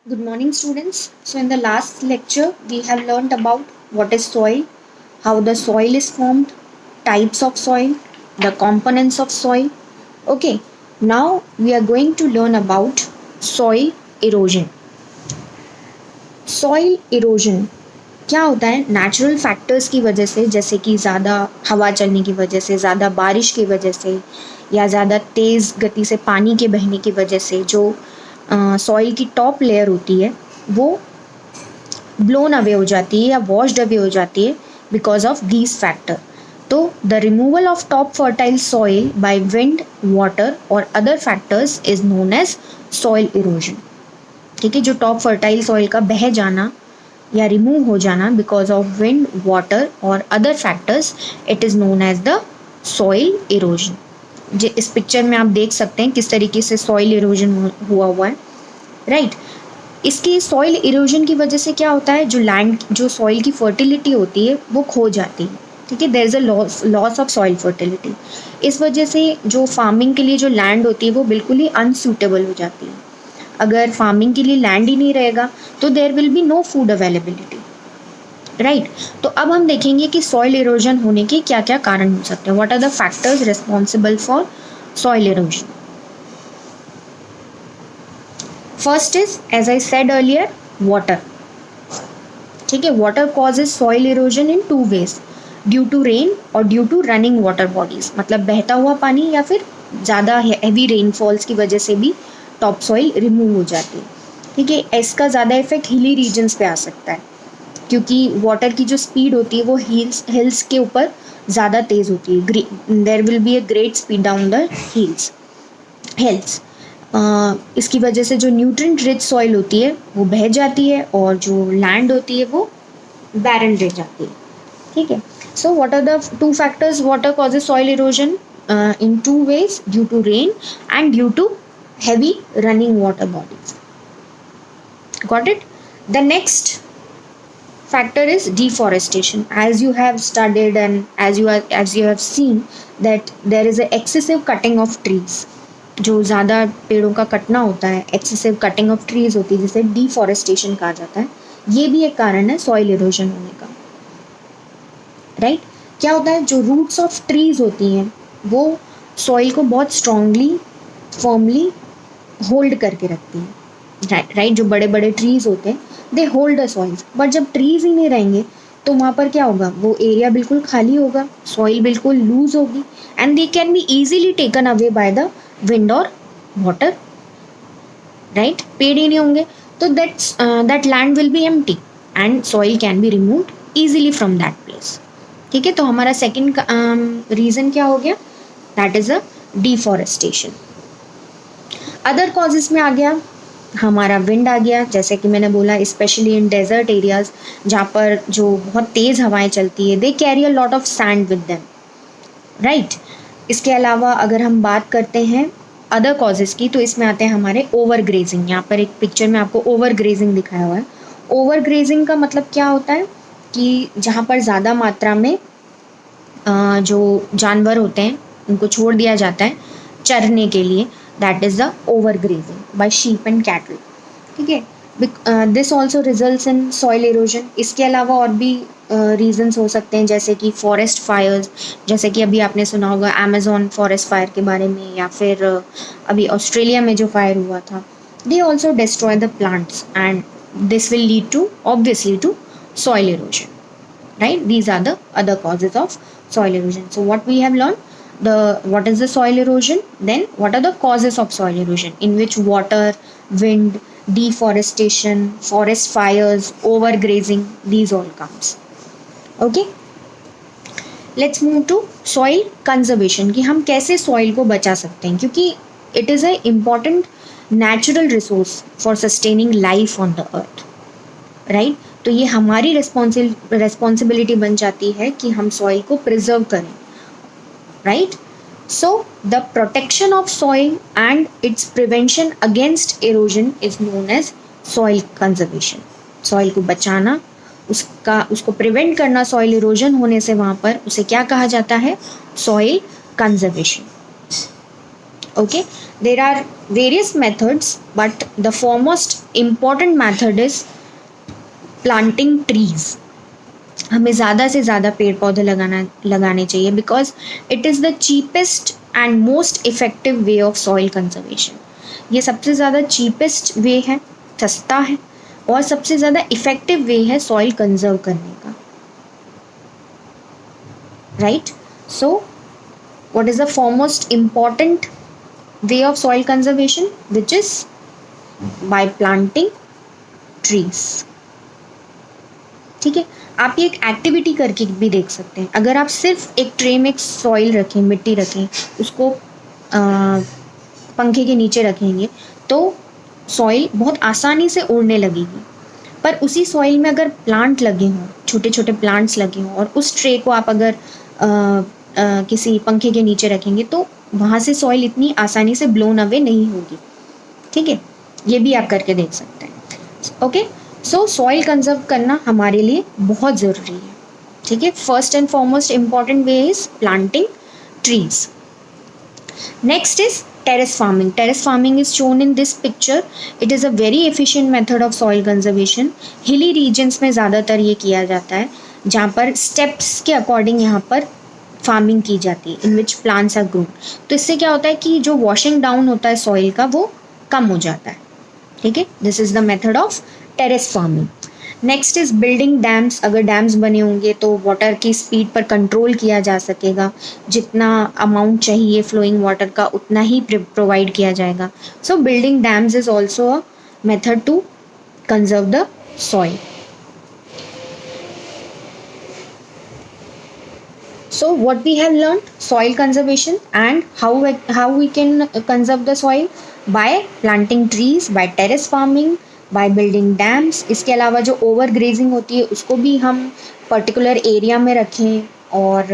Good morning, students. So, in the last lecture, we have learned about what is soil, how the soil is formed, types of soil, the components of soil. Okay, now we are going to learn about soil erosion. Soil erosion क्या होता है? Natural factors की वजह से, जैसे कि ज़्यादा हवा चलने की वजह से, ज़्यादा बारिश की वजह से या ज़्यादा तेज़ गति से पानी के बहने की वजह से जो सॉइल की टॉप लेयर होती है वो ब्लोन अवे हो जाती है या वॉश्ड अवे हो जाती है बिकॉज ऑफ दीज फैक्टर. तो the removal of top fertile soil by wind, water और other factors is known as soil erosion. ठीक है, जो टॉप फर्टाइल सॉइल का बह जाना या रिमूव हो जाना बिकॉज ऑफ विंड, वाटर और other factors, it is known as the soil erosion. इस पिक्चर में आप देख सकते हैं किस तरीके से सॉइल इरोजन हुआ है, राइट. इसकी सॉइल इरोजन की वजह से क्या होता है, जो सॉइल की फर्टिलिटी होती है वो खो जाती है. ठीक है, there is a loss of soil fertility. इस वजह से जो फार्मिंग के लिए जो लैंड होती है वो बिल्कुल ही अनसूटेबल हो जाती है. अगर फार्मिंग के लिए लैंड ही नहीं रहेगा तो there will be no food availability, right. तो अब हम देखेंगे कि सॉइल इरोजन होने के क्या क्या कारण हो सकते हैं. What are the factors responsible for soil erosion. First is, as I said earlier, water. ठीक है, water causes soil erosion in two ways, due to rain और due to running water bodies. मतलब बहता हुआ पानी या फिर ज़्यादा हैवी रेनफॉल्स की वजह से भी टॉप सॉइल रिमूव हो जाती है. ठीक है, इसका ज़्यादा इफेक्ट हिली रीजन्स पे आ सकता है क्योंकि वाटर की जो स्पीड होती है वो हिल्स के ऊपर ज़्यादा तेज़ होती है. There will be a great speed down the hills. इसकी वजह से जो न्यूट्रिएंट रिच सॉइल होती है वो बह जाती है और जो लैंड होती है वो बैरन रह जाती है. ठीक है, so what are the two factors water causes soil erosion in two ways, due to rain and due to heavy running water bodies. Got it? The next factor is deforestation. As you have studied and as you have seen that there is a excessive cutting of trees. जो ज़्यादा पेड़ों का कटना होता है, excessive cutting of trees होती है जिसे डिफॉरेस्टेशन कहा जाता है. ये भी एक कारण है सॉइल इरोजन होने का, राइट. क्या होता है, जो रूट्स ऑफ ट्रीज होती हैं वो सॉइल को बहुत स्ट्रांगली, फर्मली होल्ड करके रखती हैं, राइट. जो बड़े बड़े ट्रीज होते हैं they hold the soils. But जब ट्रीज ही नहीं रहेंगे तो वहाँ पर क्या होगा, वो एरिया बिल्कुल खाली होगा, सॉइल बिल्कुल लूज होगी and they can be easily taken away by the wind और वाटर, राइट. पेड़ ही नहीं होंगे तो that land will be empty and soil can be removed easily from that place. ठीक है, तो हमारा सेकेंड रीज़न क्या हो गया, that is a deforestation. Other causes में आ गया हमारा विंड आ गया, जैसे कि मैंने बोला स्पेशली इन डेजर्ट एरियाज जहाँ पर जो बहुत तेज़ हवाएं चलती है, they carry a lot of sand with them, right. इसके अलावा अगर हम बात करते हैं अदर कॉजेज़ की तो इसमें आते हैं हमारे ओवर ग्रेजिंग. यहाँ पर एक पिक्चर में आपको ओवर ग्रेजिंग दिखाया हुआ है. ओवर ग्रेजिंग का मतलब क्या होता है कि जहाँ पर ज़्यादा मात्रा में जो जानवर होते हैं उनको छोड़ दिया जाता है चरने के लिए, that is the over grazing by sheep and cattle. ठीक है, this also results in soil erosion. इसके अलावा और भी रीजंस हो सकते हैं जैसे कि फॉरेस्ट फायर्स, जैसे कि अभी आपने सुना होगा अमेजोन फॉरेस्ट फायर के बारे में, या फिर अभी ऑस्ट्रेलिया में जो फायर हुआ था. They also destroy the plants and this will lead to obviously to soil erosion, right. These are the other causes of soil erosion. So what we have learned, what is the soil erosion, then what are the causes of soil erosion, in which water, wind, deforestation, forest fires, overgrazing, these all comes. Okay, let's move to soil conservation, कि हम कैसे soil को बचा सकते हैं, क्योंकि it is a important natural resource for sustaining life on the earth, right. तो ये हमारी रिस्पॉन्सिबिलिटी बन जाती है कि हम सॉइल को प्रिजर्व करें, right. So the protection of soil and its prevention against erosion is known as soil conservation. Soil को बचाना, उसको प्रिवेंट करना सॉइल इरोजन होने से, वहाँ पर उसे क्या कहा जाता है, soil conservation. Okay, there are various methods, but the foremost important method is planting trees. हमें ज़्यादा से ज़्यादा पेड़ पौधे लगाने चाहिए, because it is the cheapest and most effective way of soil conservation. ये सबसे ज़्यादा चीपेस्ट वे है, सस्ता है, और सबसे ज़्यादा इफ़ेक्टिव वे है सॉइल कंजर्व करने का, right. So what is the foremost important way of soil conservation, which is by planting trees। ठीक है, आप ये एक एक्टिविटी करके भी देख सकते हैं। अगर आप सिर्फ एक ट्रे में सॉइल रखें, मिट्टी रखें, उसको पंखे के नीचे रखेंगे तो सॉइल बहुत आसानी से उड़ने लगेगी। पर उसी सॉइल में अगर प्लांट लगे हों, छोटे छोटे प्लांट्स लगे हों, और उस ट्रे को आप अगर किसी पंखे के नीचे रखेंगे तो वहाँ से सॉइल इतनी आसानी से ब्लोन अवे नहीं होगी। ठीक है, ये भी आप करके देख सकते हैं। ओके, सो सॉइल कंजर्व करना हमारे लिए बहुत ज़रूरी है। ठीक है, first and foremost important way is planting trees. Next is terrace farming. Terrace farming is shown in this picture. It is a very efficient method of soil conservation. Hilly regions में ज़्यादातर ये किया जाता है, जहाँ पर steps के according यहाँ पर फार्मिंग की जाती है, इन विच प्लांट्स आर ग्रोन। तो इससे क्या होता है कि जो वॉशिंग डाउन होता है सॉइल का वो कम हो जाता है। ठीक है, this is the method of terrace farming. Next is building dams. अगर डैम्स बने होंगे तो वाटर की स्पीड पर कंट्रोल किया जा सकेगा, जितना अमाउंट चाहिए फ्लोइंग वाटर का उतना ही प्रोवाइड किया जाएगा। So building dams is also a method to conserve the soil. So what we have learned, soil conservation and how we can conserve the soil by planting trees, by terrace farming, by building dams। इसके अलावा जो over grazing होती है उसको भी हम particular area में रखें, और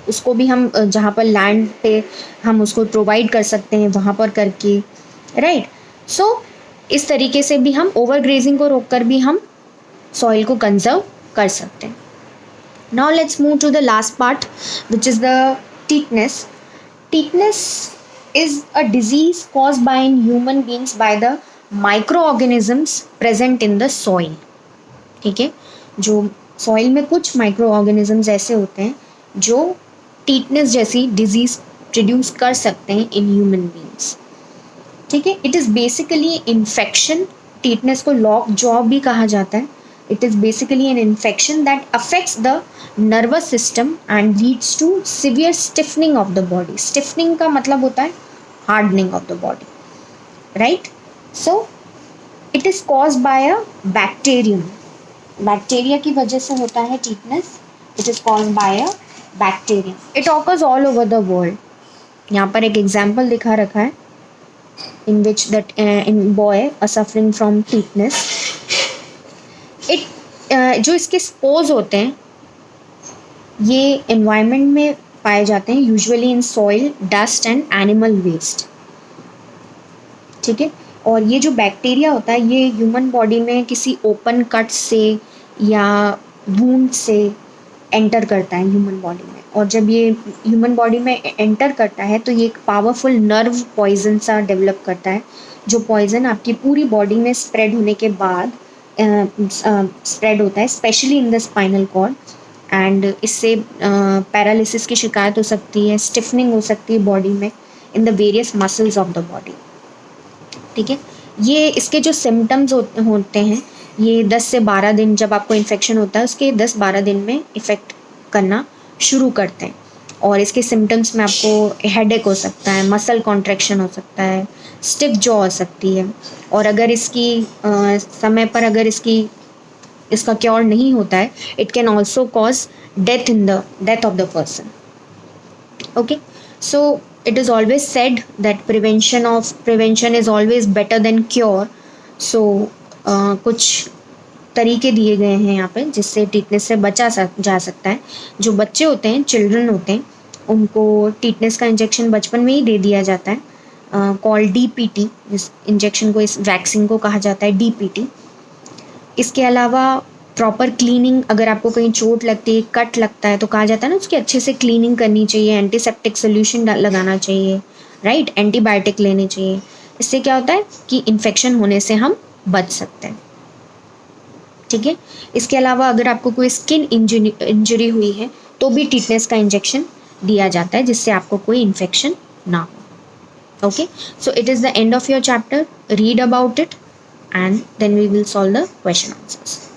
उसको भी हम जहाँ पर लैंड पे हम उसको प्रोवाइड कर सकते हैं वहाँ पर करके, राइट। सो इस तरीके से भी हम ओवर ग्रेजिंग को रोक कर भी हम सॉइल को कंजर्व कर सकते हैं। Now let's move to the last part, which is the tetanus. Tetanus is a disease caused by in human beings by the microorganisms present in the soil। ठीक है, जो सॉइल में कुछ माइक्रो ऑर्गेनिजम्स ऐसे होते हैं जो टीटनेस जैसी डिजीज प्रोड्यूस कर सकते हैं इन ह्यूमन बींग्स। ठीक है, it is basically infection. Tetanus को लॉक जॉ भी कहा जाता है। It is basically an infection that affects the nervous system and leads to severe stiffening of the body। Stiffening का मतलब होता है hardening of the body, right? So it is caused by a bacterium। Bacteria की वजह से होता है tetanus। It is caused by a bacterium। It occurs all over the world। यहाँ पर एक example दिखा रखा है in which that in boy are suffering from tetanus। जो इसके स्पोर्स होते हैं ये एनवायरनमेंट में पाए जाते हैं, usually in soil, dust and animal waste. ठीक है, और ये जो बैक्टीरिया होता है ये ह्यूमन बॉडी में किसी ओपन कट से या वूंड से एंटर करता है ह्यूमन बॉडी में, और जब ये ह्यूमन बॉडी में एंटर करता है तो ये एक पावरफुल नर्व पॉइजन सा डेवलप करता है, जो पॉइजन आपकी पूरी बॉडी में स्प्रेड होने के बाद स्प्रेड होता है, specially in the spinal cord, and इससे पैरालिसिस की शिकायत हो सकती है, स्टिफनिंग हो सकती है बॉडी में in the various muscles of the body. ठीक है, ये इसके जो सिम्टम्स होते हैं ये 10 से 12 दिन, जब आपको इन्फेक्शन होता है उसके 10-12 दिन में इफ़ेक्ट करना शुरू करते हैं, और इसके सिम्टम्स में आपको हेडेक हो सकता है, मसल कॉन्ट्रैक्शन हो सकता है, स्टिफ जॉ हो सकती है, और अगर इसकी समय पर अगर इसका क्योर नहीं होता है it can also cause death of the person. Okay, so it is always said that prevention is always better than cure। so कुछ तरीके दिए गए हैं यहाँ पे जिससे टीटनेस से बचा जा सकता है। जो बच्चे होते हैं, चिल्ड्रन होते हैं, उनको टीटनेस का इंजेक्शन बचपन में ही दे दिया जाता है, कॉल्ड DPT। इस इंजेक्शन को, इस वैक्सीन को कहा जाता है DPT। इसके अलावा प्रॉपर क्लीनिंग, अगर आपको कहीं चोट लगती है, कट लगता है, तो कहा जाता है ना उसकी अच्छे से क्लीनिंग करनी चाहिए, एंटीसेप्टिक सोल्यूशन लगाना चाहिए, राइट, एंटीबायोटिक लेनी चाहिए। इससे क्या होता है कि इन्फेक्शन होने से हम बच सकते हैं। ठीक है, इसके अलावा अगर आपको कोई स्किन इंजरी हुई है तो भी टिटनेस का इंजेक्शन दिया जाता है, जिससे आपको कोई इन्फेक्शन ना हो। Okay, so it is the end of your chapter. Read about it and then we will solve the question answers.